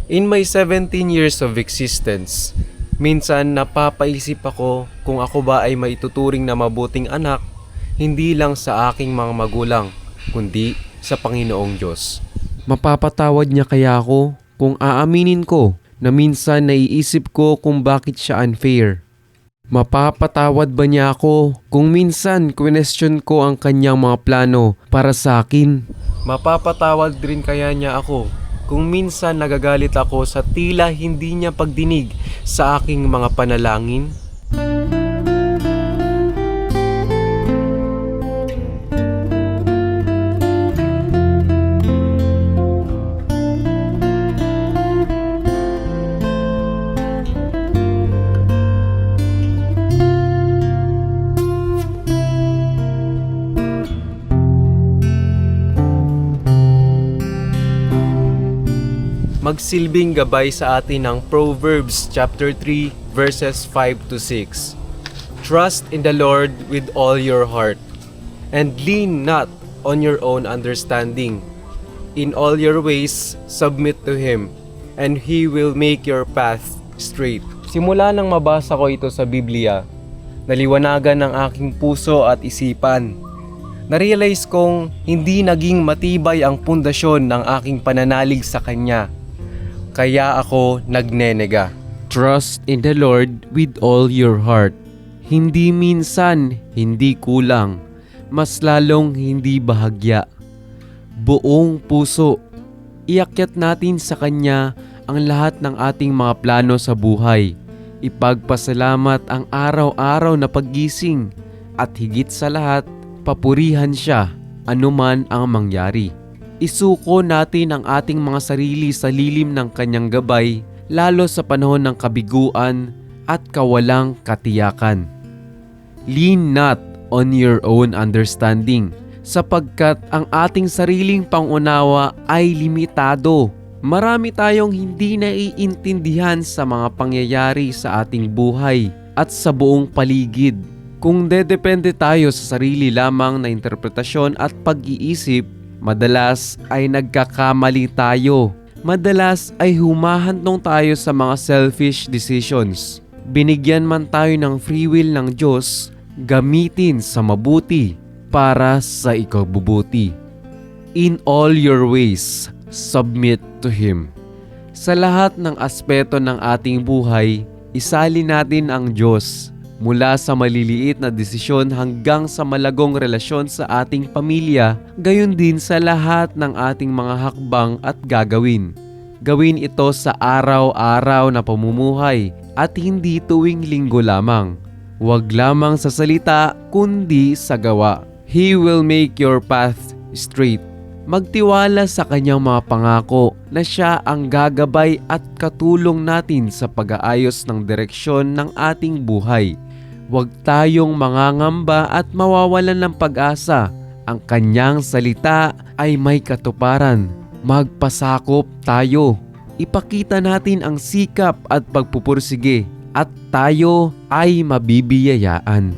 In my 17 years of existence, minsan napapaisip ako kung ako ba ay maituturing na mabuting anak, hindi lang sa aking mga magulang, kundi sa Panginoong Diyos. Mapapatawad niya kaya ako kung aaminin ko na minsan naiisip ko kung bakit siya unfair? Mapapatawad ba niya ako kung minsan question ko ang kanyang mga plano para sa akin? Mapapatawad rin kaya niya ako kung minsan nagagalit ako sa tila hindi niya pagdinig sa aking mga panalangin? Magsilbing gabay sa atin ang Proverbs chapter 3 verses 5 to 6. Trust in the Lord with all your heart, and lean not on your own understanding. In all your ways, submit to Him, and He will make your path straight. Simula nang mabasa ko ito sa Biblia, naliwanagan ng aking puso at isipan. Narealize kong hindi naging matibay ang pundasyon ng aking pananalig sa Kanya. Kaya ako nagnenega. Trust in the Lord with all your heart. Hindi minsan, hindi kulang. Mas lalong hindi bahagya. Buong puso. Iakyat natin sa Kanya ang lahat ng ating mga plano sa buhay. Ipagpasalamat ang araw-araw na paggising. At higit sa lahat, papurihan siya anuman ang mangyari. Isuko natin ang ating mga sarili sa lilim ng Kanyang gabay, lalo sa panahon ng kabiguan at kawalang katiyakan. Lean not on your own understanding, sapagkat ang ating sariling pangunawa ay limitado. Marami tayong hindi naiintindihan sa mga pangyayari sa ating buhay at sa buong paligid. Kung dedepende tayo sa sarili lamang na interpretasyon at pag-iisip, madalas ay nagkakamali tayo. Madalas ay humahantong tayo sa mga selfish decisions. Binigyan man tayo ng free will ng Diyos, gamitin sa mabuti para sa ikabubuti. In all your ways, submit to Him. Sa lahat ng aspeto ng ating buhay, isali natin ang Diyos. Mula sa maliliit na desisyon hanggang sa malagong relasyon sa ating pamilya, gayon din sa lahat ng ating mga hakbang at gagawin. Gawin ito sa araw-araw na pamumuhay at hindi tuwing linggo lamang. Huwag lamang sa salita kundi sa gawa. He will make your path straight. Magtiwala sa Kanyang mga pangako na Siya ang gagabay at katulong natin sa pag-aayos ng direksyon ng ating buhay. Huwag tayong mangangamba at mawawalan ng pag-asa. Ang Kanyang salita ay may katuparan. Magpasakop tayo. Ipakita natin ang sikap at pagpupursige at tayo ay mabibiyayaan.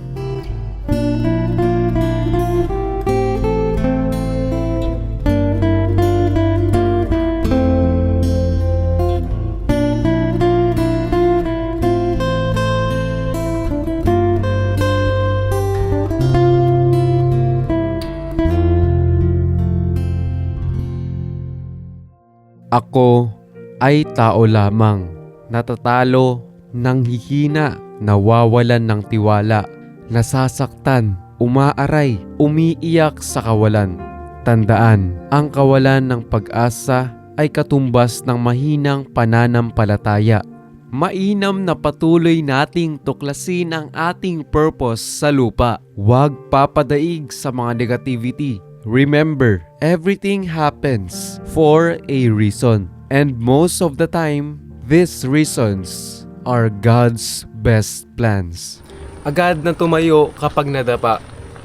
Ako ay tao lamang, natatalo, nanghihina, nawawalan ng tiwala, nasasaktan, umaaray, umiiyak sa kawalan. Tandaan, ang kawalan ng pag-asa ay katumbas ng mahinang pananampalataya. Mainam na patuloy nating tuklasin ang ating purpose sa lupa. Huwag papadaig sa mga negativity. Remember, everything happens for a reason. And most of the time, these reasons are God's best plans. Agad na tumayo kapag nadapa.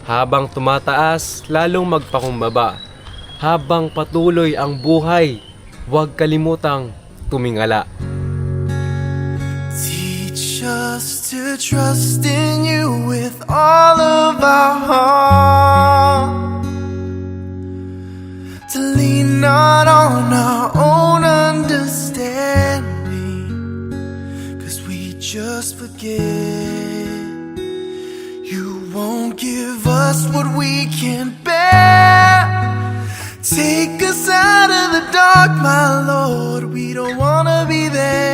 Habang tumataas, lalong magpakumbaba. Habang patuloy ang buhay, huwag kalimutang tumingala. Teach us to trust in you with all of our heart. To lean not on our own understanding. us forget. You won't give us what we can't bear. Take us out of the dark, my Lord, we don't wanna be there.